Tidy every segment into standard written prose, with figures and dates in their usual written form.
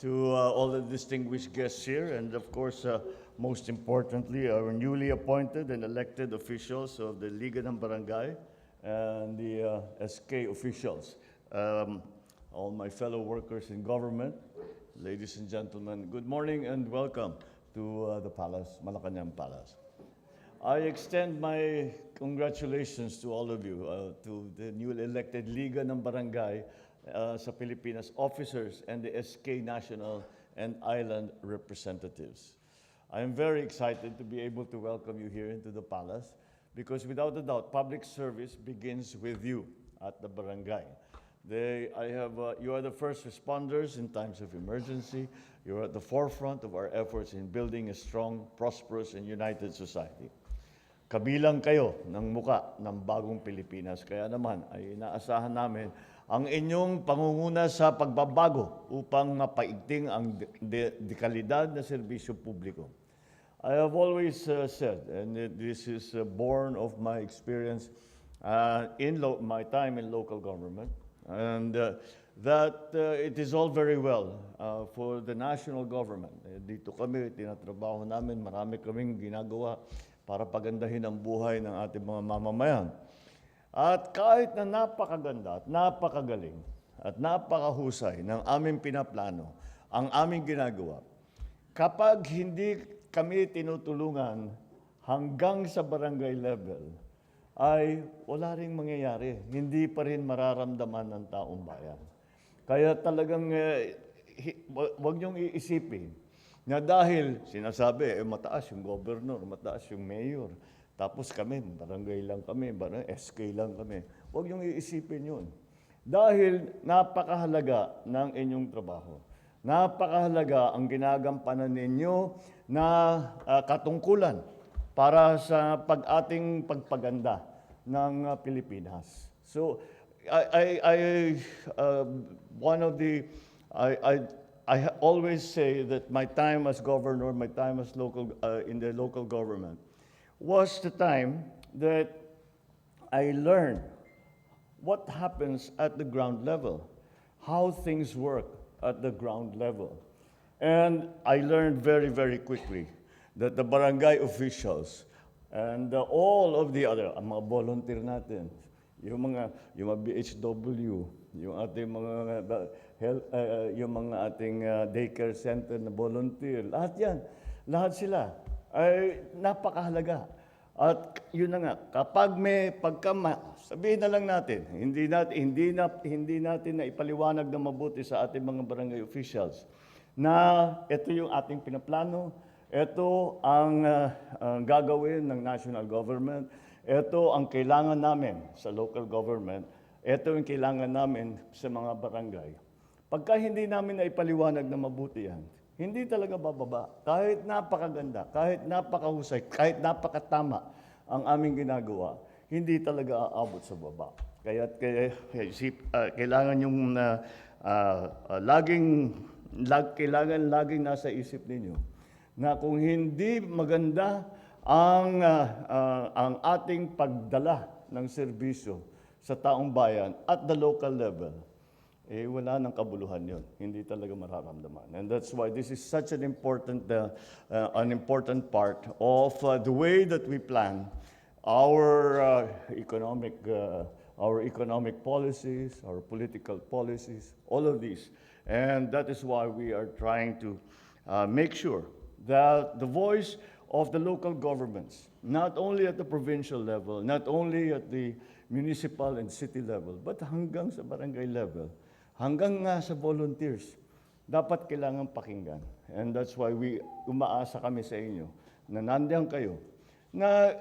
to all the distinguished guests here, and of course, most importantly, our newly appointed and elected officials of the Liga ng Barangay and the SK officials. All my fellow workers in government, ladies and gentlemen, good morning and welcome to the Palace, Malacanang Palace. I extend my congratulations to all of you, to the newly elected Liga ng Barangay sa Pilipinas officers and the SK national and island representatives. I am very excited to be able to welcome you here into the palace because without a doubt, public service begins with you at the barangay. You are the first responders in times of emergency. You are at the forefront of our efforts in building a strong, prosperous, and united society. Kabilang kayo ng muka ng bagong Pilipinas. Kaya naman ay inaasahan namin ang inyong pangunguna sa pagbabago upang mapaigting ang dekalidad na serbisyo publiko. I have always said, and this is born of my experience in my time in local government, and that it is all very well for the national government. Dito kami, tinatrabaho namin, marami kaming ginagawa para pagandahin ang buhay ng ating mga mamamayan. At kahit na napakaganda at napakagaling at napakahusay ng aming pinaplano, ang aming ginagawa, kapag hindi kami tinutulungan hanggang sa barangay level, ay wala ring mangyayari. Hindi pa rin mararamdaman ng taong bayan. Kaya talagang huwag niyong iisipin na dahil sinasabi, mataas yung governor, mataas yung mayor, tapos kami, barangay lang kami, SK lang kami. Huwag niyong iisipin yun. Dahil napakahalaga ng inyong trabaho. Napakahalaga ang ginagampanan ninyo na katungkulan para sa ating pagpaganda ng Pilipinas. So, I always say that my time as governor, my time as in the local government, was the time that I learned what happens at the ground level, how things work at the ground level. And I learned very, very quickly that the barangay officials and all of the other, mga volunteer natin, yung mga BHW, yung ating mga yung mga ating daycare center na volunteer, lahat sila ay napakahalaga. At yun na nga, kapag may sabihin na lang natin, hindi natin na ipaliwanag na mabuti sa ating mga barangay officials na ito yung ating pinaplano, ito ang gagawin ng national government, ito ang kailangan namin sa local government, ito yung kailangan namin sa mga barangay. Pagka hindi namin na ipaliwanag na mabuti yan, hindi talaga bababa. Kahit napakaganda, kahit napakahusay, kahit napakatama ang aming ginagawa, hindi talaga aabot sa baba. Kailangan yung laging nasa isip ninyo na kung hindi maganda ang ating pagdala ng serbisyo sa taong bayan at the local level, wala nang kabuluhan yun. Hindi talaga mararamdaman. And that's why this is such an important part of the way that we plan our economic policies, our political policies, all of these. And that is why we are trying to make sure that the voice of the local governments, not only at the provincial level, not only at the municipal and city level, but hanggang sa barangay level, hanggang nga sa volunteers, dapat kailangan pakinggan. And that's why umaasa kami sa inyo na nandiyan kayo, na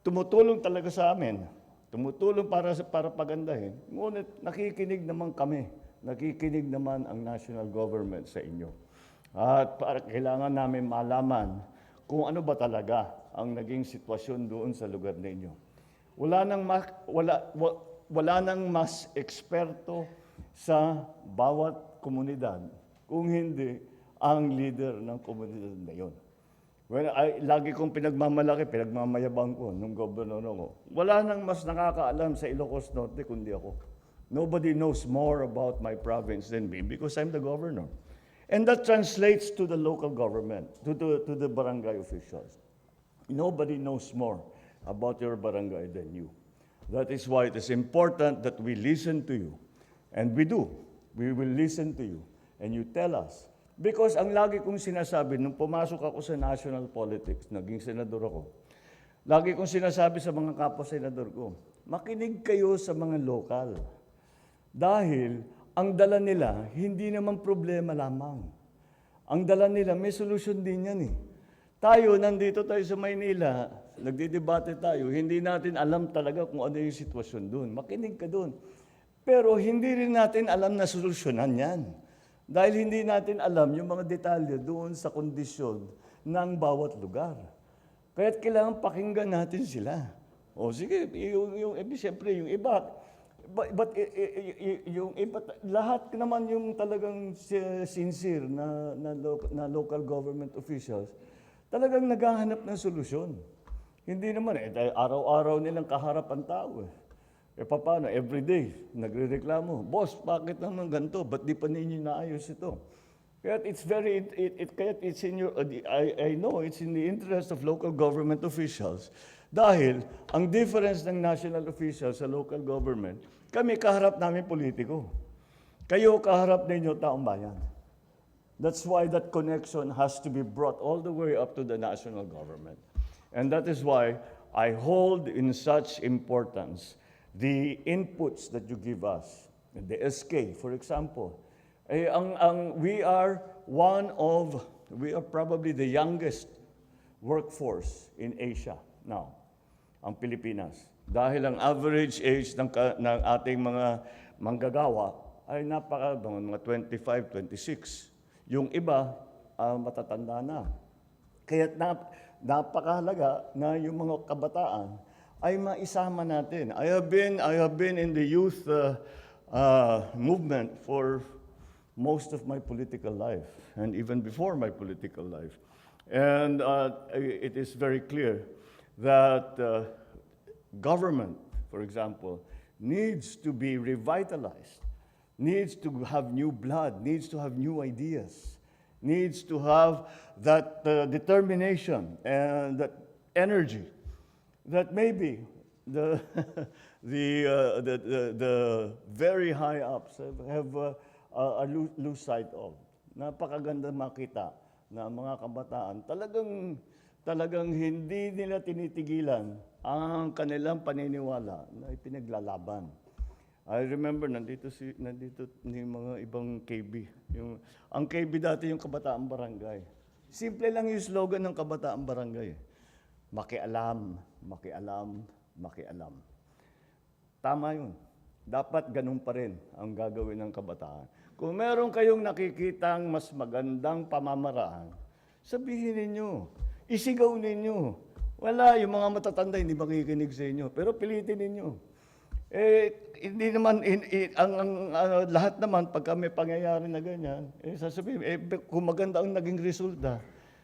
tumutulong talaga sa amin, tumutulong para pagandahin, ngunit nakikinig naman kami, nakikinig naman ang national government sa inyo. At kailangan namin malaman kung ano ba talaga ang naging sitwasyon doon sa lugar ninyo. Wala nang mas eksperto sa bawat komunidad kung hindi ang leader ng komunidad na yun. Lagi kong pinagmamayabang ko nung gobernador ko. Wala nang mas nakakaalam sa Ilocos Norte kundi ako. Nobody knows more about my province than me because I'm the governor. And that translates to the local government, to the barangay officials. Nobody knows more about your barangay than you. That is why it is important that we listen to you. And we do. We will listen to you. And you tell us. Because ang lagi kong sinasabi, nung pumasok ako sa national politics, naging senador ako, lagi kong sinasabi sa mga kapwa-senador ko, makinig kayo sa mga lokal. Dahil ang dala nila, hindi naman problema lamang. Ang dala nila, may solusyon din yan eh. Tayo, nandito tayo sa Maynila, nagdidebate tayo, hindi natin alam talaga kung ano yung sitwasyon doon. Makinig ka doon. Pero hindi rin natin alam na solusyonan yan. Dahil hindi natin alam yung mga detalye doon sa kondisyon ng bawat lugar. Kaya't kailangan pakinggan natin sila. O sige, siyempre yung iba, yung iba, lahat naman yung talagang sincere na local government officials, talagang naghahanap ng solusyon. Hindi naman araw-araw nilang kaharap ang tao eh. Paano? Everyday, nagrereklamo. Boss, bakit naman ganito? Ba't di pa ninyo naayos ito? Kaya it's in your, I know it's in the interest of local government officials. Dahil, ang difference ng national officials sa local government, kami kaharap namin politiko. Kayo kaharap ninyo taong bayan. That's why that connection has to be brought all the way up to the national government. And that is why I hold in such importance the inputs that you give us. The SK, for example. We are probably the youngest workforce in Asia now, ang Pilipinas. Dahil ang average age ng ating mga manggagawa ay mga 25, 26. Yung iba, matatanda na. Kaya napakahalaga na yung mga kabataan ay maisama natin. I have been in the youth movement for most of my political life, and even before my political life. And it is very clear that government, for example, needs to be revitalized, needs to have new blood, needs to have new ideas, needs to have that determination and that energy that maybe the very high ups have lose sight of. Napakaganda makita na mga kabataan talagang hindi nila tinitigilan ang kanilang paniniwala na ipinaglalaban. I remember nandito yung mga ibang KB. Ang KB dati yung Kabataang Barangay. Simple lang yung slogan ng Kabataang Barangay. Makialam, makialam, makialam. Tama yun. Dapat ganun pa rin ang gagawin ng kabataan. Kung meron kayong nakikitang mas magandang pamamaraan, sabihin ninyo, isigaw ninyo. Wala, yung mga matatanda hindi makikinig sa inyo, pero pilitin ninyo. Hindi naman, lahat naman, pagka may pangyayari na ganyan, sasabihin, kung maganda ang naging resulta,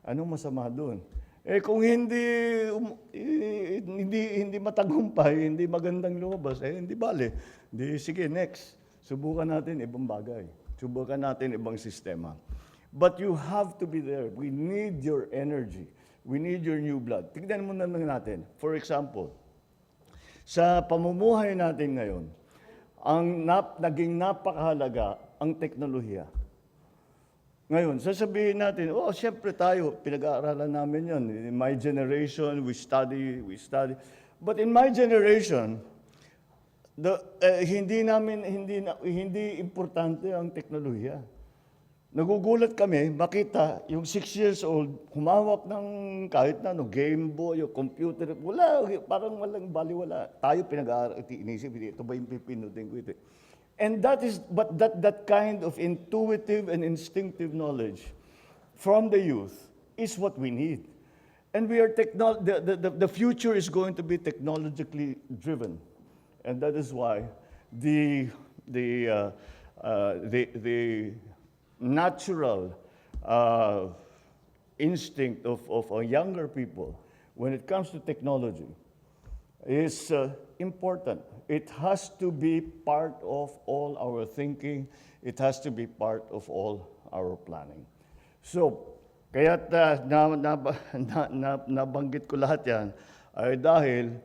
anong masama doon? Kung hindi matagumpay, hindi magandang lumabas, hindi bale. Sige, next. Subukan natin ibang bagay. Subukan natin ibang sistema. But you have to be there. We need your energy. We need your new blood. Tignan mo naman natin. For example, sa pamumuhay natin ngayon, naging napakahalaga ang teknolohiya. Ngayon, sasabihin natin, siyempre tayo, pinag-aaralan namin yan. In my generation, we study. But in my generation, hindi importante ang teknolohiya. Nagugulat kami, makita yung 6 years old, humawak ng kahit na Game Boy o computer. Wala, parang walang baliwala. Tayo pinag-aaral, inisip, ito ba yung pipindutin ko ito? And that kind of intuitive and instinctive knowledge from the youth is what we need. And the future is going to be technologically driven. And that is why the natural instinct of younger people when it comes to technology is important. It has to be part of all our thinking. It has to be part of all our planning. So, kaya't nabanggit ko lahat yan ay dahil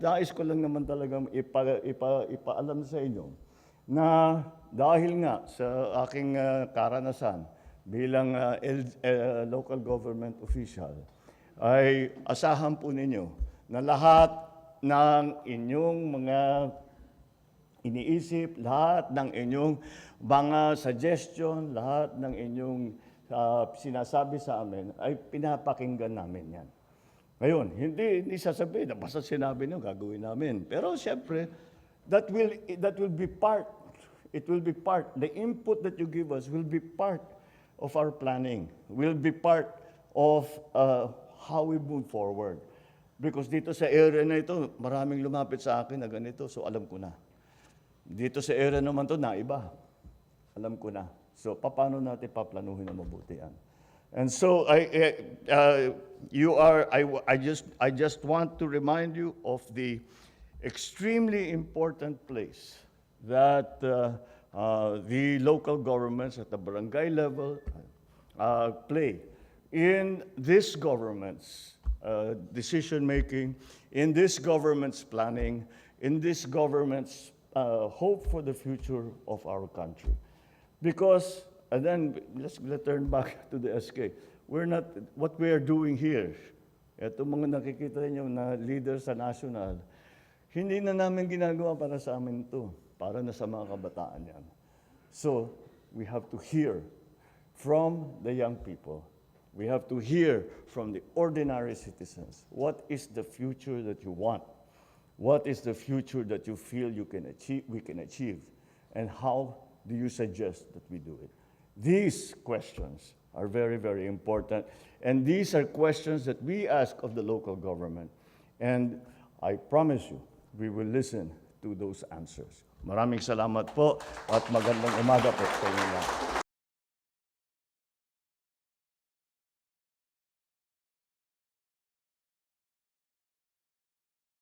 nais ko lang naman talagang ipaalam sa inyo na dahil nga sa aking karanasan bilang local government official, ay asahan po ninyo na lahat ng inyong mga iniisip, lahat ng inyong mga suggestion, lahat ng inyong sinasabi sa amin, ay pinapakinggan namin yan. Ngayon, hindi sasabihin na basta sinabi niyo, gagawin namin. Pero siyempre, that will be part. It will be part. The input that you give us will be part of our planning, will be part of how we move forward. Because dito sa area na ito, maraming lumapit sa akin na ganito, so alam ko na. Dito sa area naman to na iba. Alam ko na. So, paano natin paplanuhin na mabuti yan? And so, I just want to remind you of the extremely important place that the local governments at the barangay level play in this government's decision-making, in this government's planning, in this government's hope for the future of our country. Because, and then let's turn back to the SK. What we are doing here, itong mga nakikita niyo na leader sa national, hindi na namin ginagawa para sa amin ito, para na sa mga kabataan yan. So, we have to hear from the young people. We have to hear from the ordinary citizens. What is the future that you want? What is the future that you feel we can achieve? And how do you suggest that we do it? These questions are very, very important. And these are questions that we ask of the local government. And I promise you, we will listen to those answers. Maraming salamat po at magandang umaga po sa inyo lahat.